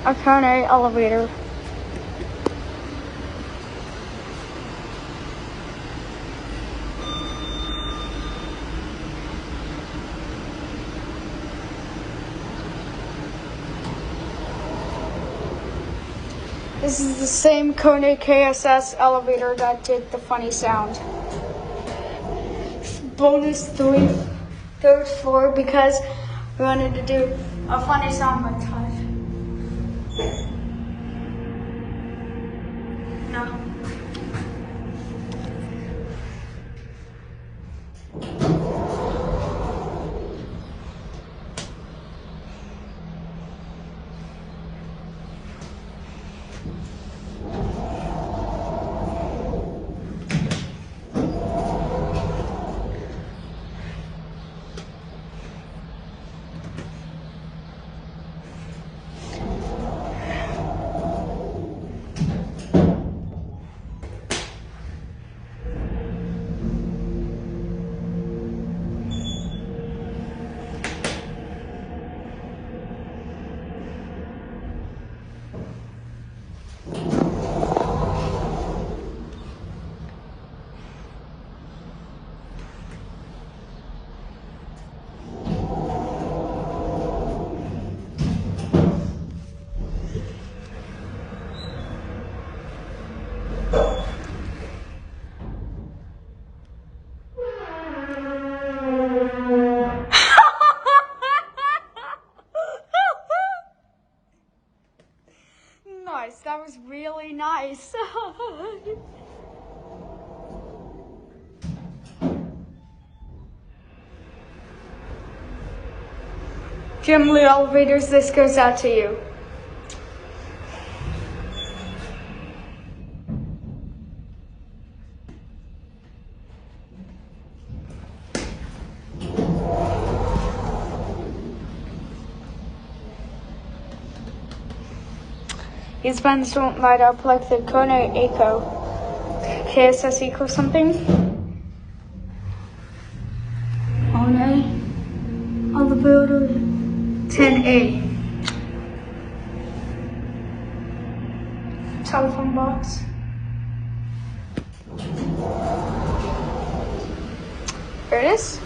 a Kone elevator. This is the same Kone KSS elevator that did the funny sound. Bonus 3rd floor because we wanted to do a funny sound montage. No. Nice, that was really nice. Jim Lee Elevators, this goes out to you. These buttons don't light up like the Kone Echo. KSS Eco something? Kone Elevator 10A. Telephone box. Here it is.